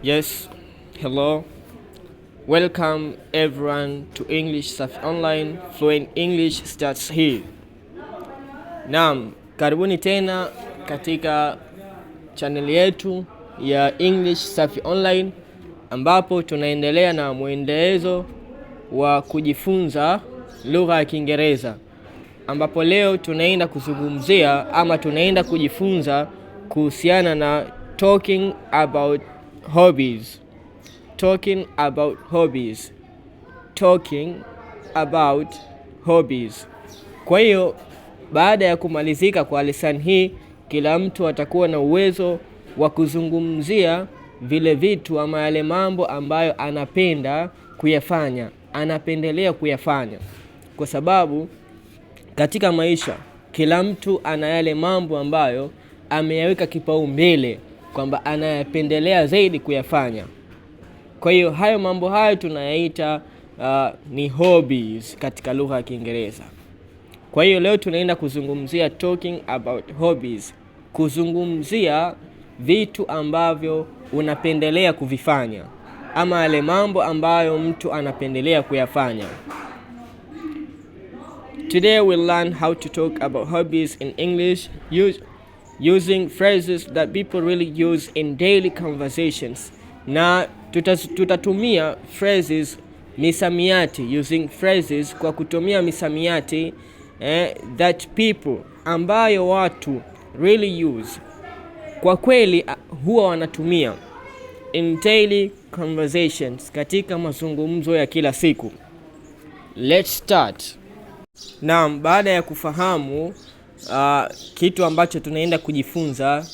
Yes, hello. Welcome everyone to English Safi Online. Fluent English starts here. Naam, karibuni tena katika channel yetu ya English Safi Online, ambapo tunaendelea na mwendelezo wa kujifunza lugha ya Kiingereza, ambapo leo tunaenda kuzungumzia ama tunaenda kujifunza kuhusiana na talking about hobbies. Talking about hobbies. Talking about hobbies. Kwa hiyo baada ya kumalizika kwa lesson hii, kila mtu atakuwa na uwezo wa kuzungumzia vile vitu ama yale mambo ambayo anapenda kuyafanya, anapendelea kuyafanya, kwa sababu katika maisha kila mtu ana yale mambo ambayo ameyaweka kipaumbele kwamba anayapendelea zaidi kuyafanya. Kwa hiyo hayo mambo hayo tunayaita ni hobbies katika lugha ya Kiingereza. Kwa hiyo leo tunaenda kuzungumzia talking about hobbies, kuzungumzia vitu ambavyo unapendelea kuvifanya ama yale mambo ambayo mtu anapendelea kuyafanya. Today we'll learn how to talk about hobbies in English using phrases that people really use in daily conversations. Na tutatumia phrases, misamiati, using phrases, kwa kutumia misamiati that people, ambayo watu really use, kwa kweli huwa wanatumia in daily conversations, katika mazungumzo ya kila siku. Let's start. Naam, baada ya kufahamu kitu ambacho tunaenda kujifunza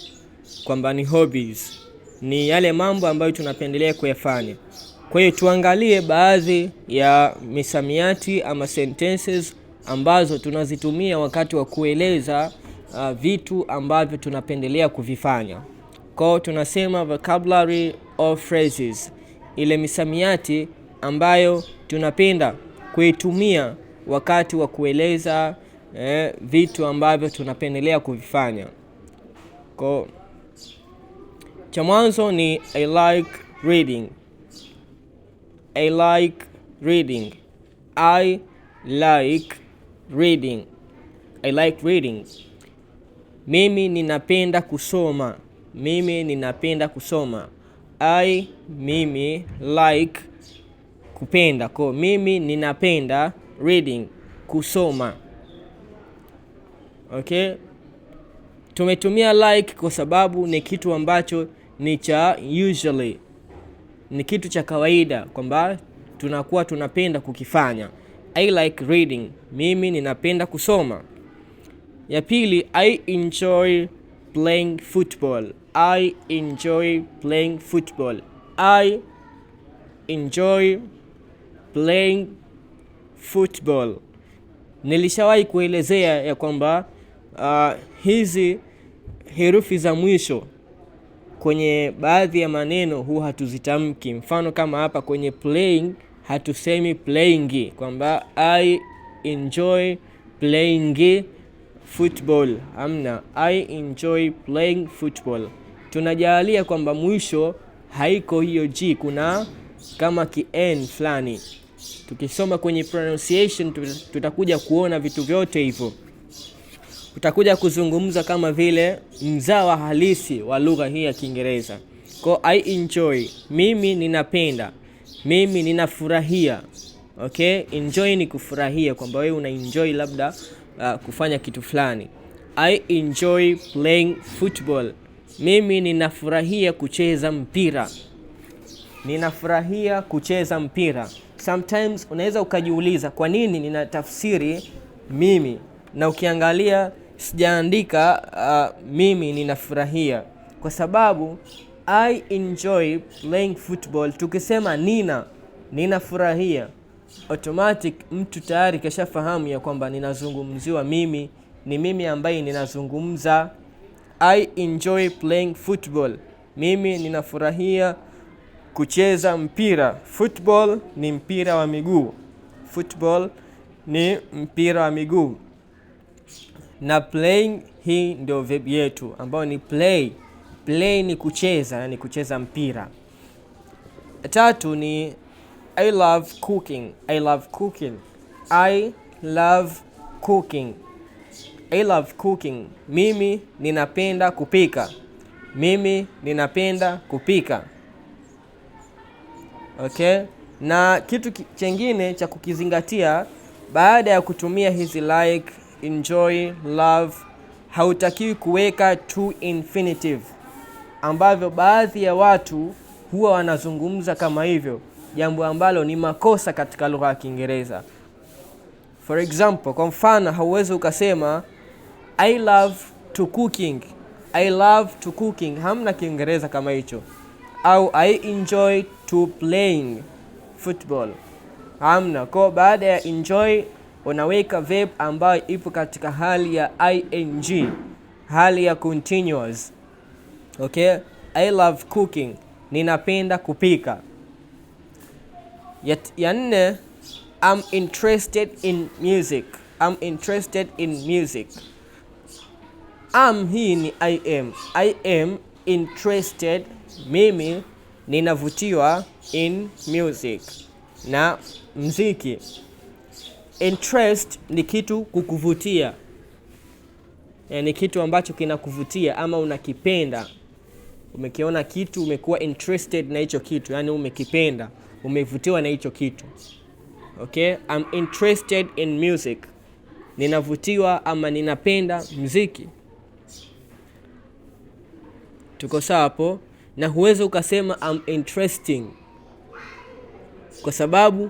kwamba ni hobbies, ni yale mambo ambayo tunapendelea kuyafanya. Kwa hiyo tuangalie baadhi ya misamiati ama sentences ambazo tunazitumia wakati wa kueleza vitu ambavyo tunapendelea kuvifanya. Kwa hiyo tunasema vocabulary of phrases, ile misamiati ambayo tunapenda kuitumia wakati wa kueleza vitu ambavyo tunapendelea kuvifanya. Kwa cha mwanzo ni I like reading. I like reading. I like reading. I like reading. Mimi ninapenda kusoma. Mimi ninapenda kusoma. Mimi like kupenda. Kwa mimi ninapenda reading, kusoma. Okay? Tumetumia like kwa sababu ni kitu ambacho ni cha usually, ni kitu cha kawaida kwamba tunakuwa tunapenda kukifanya. I like reading, mimi ninapenda kusoma. Ya pili, I enjoy playing football. I enjoy playing football. I enjoy playing football. Nilishawahi kuelezea ya kwamba hizi herufi za mwisho kwenye baadhi ya maneno huwa hatuzitamki. Mfano kama hapa kwenye playing, hatusemi playing, kwamba I enjoy playing football. Amna, I enjoy playing football. Tunajalia kwamba mwisho haiko hiyo G, kuna kama ki-N fulani. Tukisoma kwenye pronunciation tutakuja kuona vitu vyote hivyo. Tutakuja kuzungumza kama vile mzawa halisi wa lugha hii ya Kiingereza. Kwa I enjoy, mimi ninapenda, mimi ninafurahia. Okay? Enjoy ni kufurahia, kwamba wewe una enjoy labda kufanya kitu fulani. I enjoy playing football. Mimi ninafurahia kucheza mpira. Ninafurahia kucheza mpira. Sometimes unaweza ukajiuliza kwa nini ninatafsiri mimi na ukiangalia sijaandika mimi ninafurahia, kwa sababu I enjoy playing football. Tukisema ninafurahia, automatic mtu tayari kashafahamu ya kwamba ninazungumziwa mimi, ni mimi ambaye ninazungumza. I enjoy playing football, mimi ninafurahia kucheza mpira. Football ni mpira wa miguu. Football ni mpira wa miguu. Na playing, hii ndio verb yetu ambayo ni play. Play ni kucheza, yani kucheza mpira. Tatu ni I love cooking. I love cooking. I love cooking. I love cooking. Mimi ninapenda kupika. Mimi ninapenda kupika. Okay? Na kitu chengine cha kukizingatia baada ya kutumia hizi like, enjoy, love, hautakiwi kuweka to infinitive, ambavyo baadhi ya watu huwa wanazungumza kama hivyo, jambo ambalo ni makosa katika lugha ya Kiingereza. For example, kwa mfano hauwezi ukasema I love to cooking. I love to cooking. Hamna Kiingereza kama hicho. Au I enjoy to playing football. Hamna. Kwa baada ya enjoy unaweka verb ambayo ipo katika hali ya ing, hali ya continuous. Okay? I love cooking. Ninapenda kupika. Ya nne, I'm interested in music. I'm interested in music. Hii ni I am. I am interested. Mimi ninavutiwa in music, na mziki. Interest ni kitu kukuvutia, ni kitu ambacho kinakuvutia ama unakipenda. Umekiona kitu, umekuwa interested na hicho kitu, yani umekipenda, umevutiwa na hicho kitu. Okay? I'm interested in music. Ninavutiwa ama ninapenda muziki. Tuko sawa hapo? Na huwezi ukasema I'm interesting, kwa sababu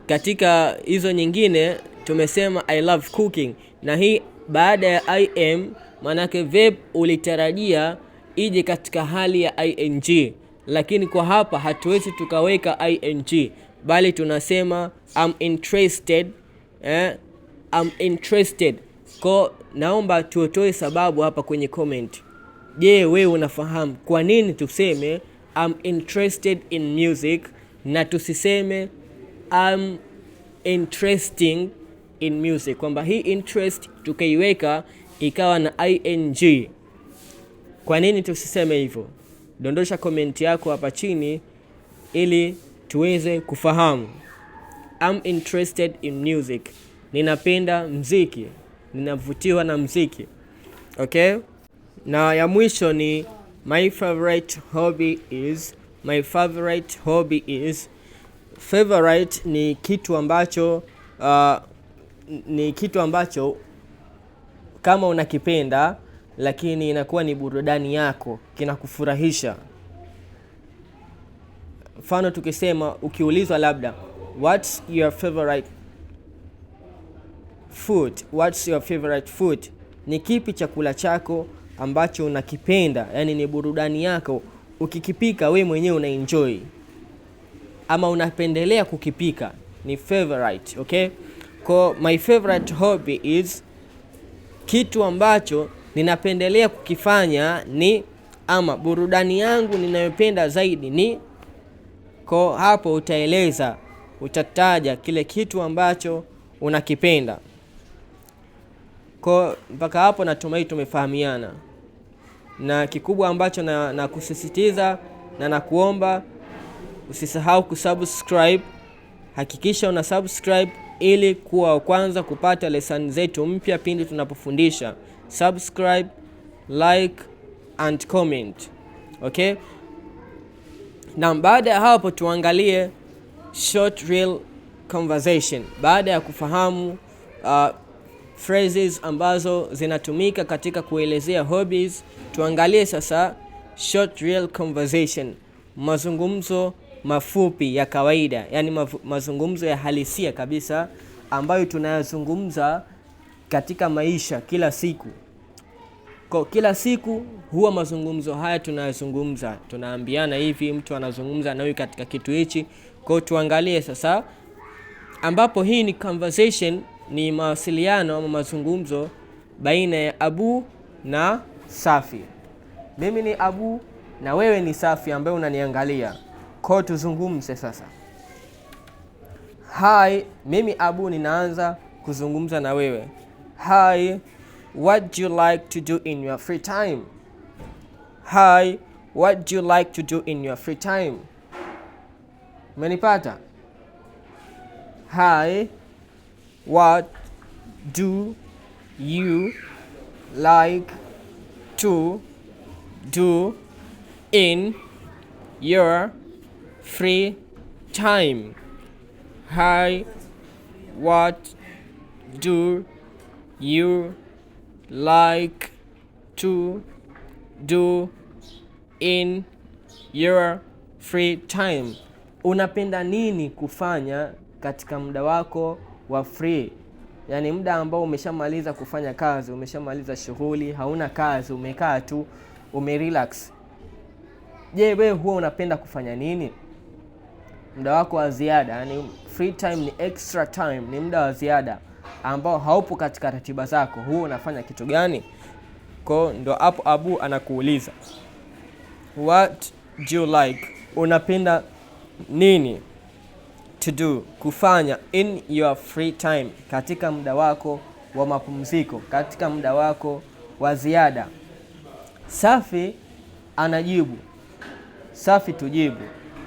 katika hizo nyingine tumesema I love cooking, na hii baada ya I am, manake verb ulitarajia ije katika hali ya ing, lakini kwa hapa hatuwezi tukaweka ing, bali tunasema I'm interested. I'm interested. Kwa naomba tuotoe sababu hapa kwenye comment. Je, wewe unafahamu kwa nini tuseme I'm interested in music na tusiseme I'm interesting in music, kwamba hii interest tukaiweka ikawa na ing? Kwa nini tusiseme hivyo? Dondosha komenti yako hapa chini ili tuweze kufahamu. I'm interested in music. Ninapenda mziki. Ninavutiwa na mziki. Okay? Na ya mwisho ni my favorite hobby is. My favorite hobby is. Favorite ni kitu ambacho kama unakipenda lakini inakuwa ni burudani yako, kinakufurahisha. Mfano tukisema, ukiulizwa labda what's your favorite food? What's your favorite food? Ni kipi chakula chako ambacho unakipenda, yani ni burudani yako, ukikipika we mwenyewe unaenjoy ama unapendelea kukipika, ni favorite. Okay? Kwa my favorite hobby is kitu ambacho ninapendelea kukifanya ni, ama burudani yangu ninayopenda zaidi ni. Kwa hapo utaeleza, utataja kile kitu ambacho unakipenda. Kwa mpaka hapo natumai tumefahamiana. Na kikubwa ambacho na kusisitiza na nakuomba usisahau kusubscribe. Hakikisha una subscribe ili kuwa kwanza kupata lesson zetu mpya pindi tunapofundisha. Subscribe, like and comment. Okay? Na baada ya hapo tuangalie short real conversation. Baada ya kufahamu phrases ambazo zinatumika katika kuelezea hobbies, tuangalie sasa short real conversation, mazungumzo mafupi ya kawaida, yani mazungumzo ya halisia kabisa ambayo tunayazungumza katika maisha kila siku. Kwa kila siku huwa mazungumzo haya tunayazungumza, tunaambiana hivi, mtu anazungumza na huyu katika kitu hichi. Kwa tuangalie sasa, ambapo hii ni conversation, ni mawasiliano ama mazungumzo baina ya Abu na Safi. Mimi ni Abu na wewe ni Safi ambaye unaniangalia. Kwa tuzungumze sasa. Hi, mimi Abu ninaanza kuzungumza na wewe. Hi, what do you like to do in your free time? Hi, what do you like to do in your free time? Umenipata? Hi, what do you like to do in your free time? Hi, what do you like to do in your free time? Unapenda nini kufanya katika muda wako wa free? Yani muda ambao umeshamaliza kufanya kazi, umeshamaliza shughuli, hauna kazi, umekaa tu, umerelax. Je, wewe huwa unapenda kufanya nini? Muda wako wa ziada, yani free time ni extra time, ni muda wa ziada ambao haupo katika ratiba zako. Huwa unafanya kitu gani? Kwa ndo hapo Abu anakuuliza, what do you like? Unapenda nini to do, kufanya in your free time, katika muda wako wa mapumziko, katika muda wako wa ziada. Safi anajibu, Safi tujibu,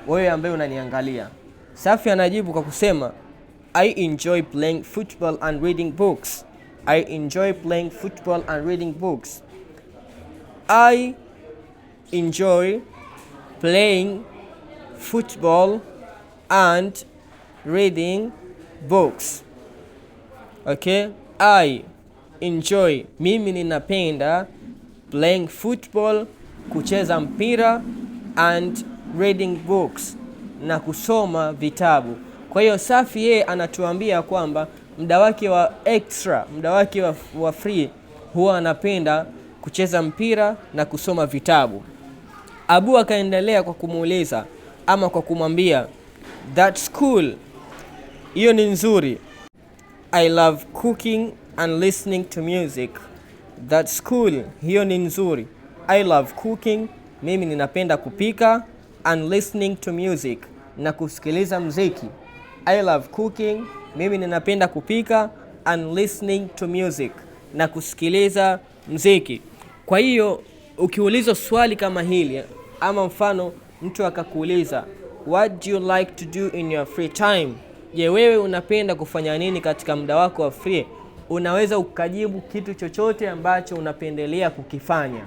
wewe ambaye unaniangalia. Safi anajibu kwa kusema I enjoy playing football and reading books. I enjoy playing football and reading books. I enjoy playing football and reading books. Okay? I enjoy, mimi ninapenda, playing football, kucheza mpira, and reading books, na kusoma vitabu. Kwa hiyo Safi yeye anatuambia kwamba muda wake wa extra, muda wake wa free huwa anapenda kucheza mpira na kusoma vitabu. Abu akaendelea kwa kumuuliza ama kwa kumwambia, that's cool, hiyo ni nzuri. I love cooking and listening to music. That's cool, hiyo ni nzuri. I love cooking, mimi ninapenda kupika, and listening to music, na kusikiliza muziki. I love cooking, mimi ninapenda kupika, and listening to music, na kusikiliza muziki. Kwa hiyo ukiulizwa swali kama hili, ama mfano mtu akakuuliza what do you like to do in your free time, je, wewe unapenda kufanya nini katika muda wako wa free, unaweza ukajibu kitu chochote ambacho unapendelea kukifanya.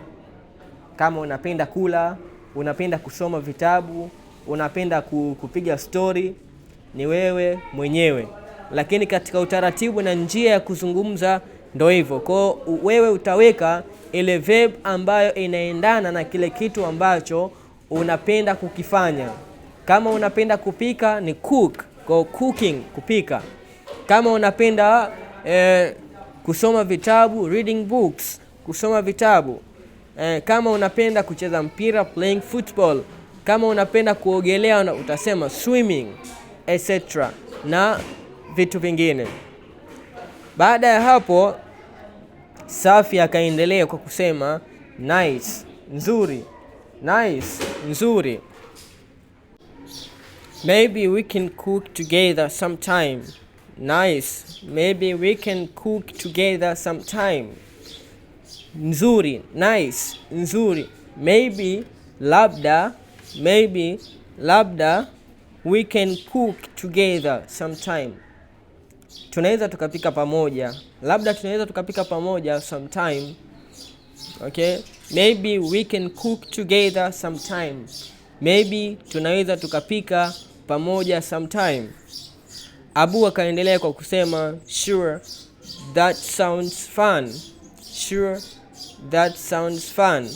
Kama unapenda kula, unapenda kusoma vitabu, unapenda kupiga story, ni wewe mwenyewe. Lakini katika utaratibu na njia ya kuzungumza ndo hivyo. Kwa wewe utaweka ile verb ambayo inaendana na kile kitu ambacho unapenda kukifanya. Kama unapenda kupika ni cook, kwa cooking, kupika. Kama unapenda kusoma vitabu, reading books, kusoma vitabu. Kama unapenda kucheza mpira, playing football. Kama unapenda kuogelea utasema swimming, etc. na vitu vingine. Baada ya hapo Safi akaendelea kwa kusema nice, nzuri. Nice, nzuri. Maybe we can cook together sometime. Nice, maybe we can cook together sometime. Nzuri, nice, nzuri. Maybe, labda we can cook together sometime. Tunaweza tukapika pamoja. Labda tunaweza tukapika pamoja sometime. Okay? Maybe we can cook together sometime. Maybe tunaweza tukapika pamoja sometime. Abu akaendelea kwa kusema sure, that sounds fun. Sure, that sounds fun.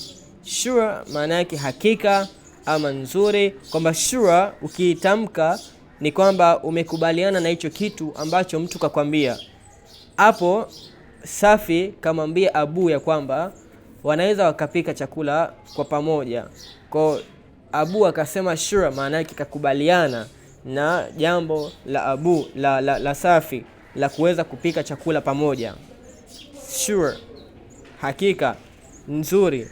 Sure maana yake hakika ama nzuri, kwamba sure ukiitamka ni kwamba umekubaliana na hicho kitu ambacho mtu kakwambia. Hapo Safi kamwambia Abu ya kwamba wanaweza wakapika chakula kwa pamoja. Kwa Abu akasema sure maana yake kakubaliana na jambo la Abu la Safi la kuweza kupika chakula pamoja. Sure, hakika, nzuri.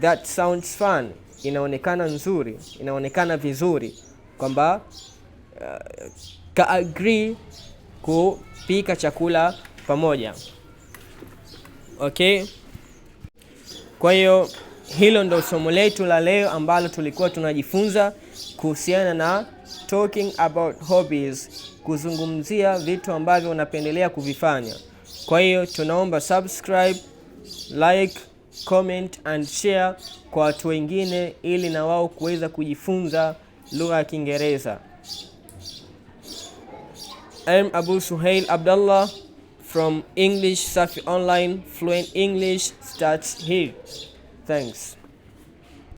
That sounds fun, inaonekana nzuri, inaonekana vizuri, kwamba ka agree kupika chakula pamoja. Okay? Kwa hiyo hilo ndo somo letu la leo ambalo tulikuwa tunajifunza kuhusiana na talking about hobbies, kuzungumzia vitu ambavyo unapendelea kuvifanya. Kwa hiyo tunaomba subscribe, like, comment and share kwa watu wengine ili na wao kuweza kujifunza lugha ya Kiingereza. I'm Abu Suhail Abdullah from English Safi Online. Fluent English starts here. Thanks.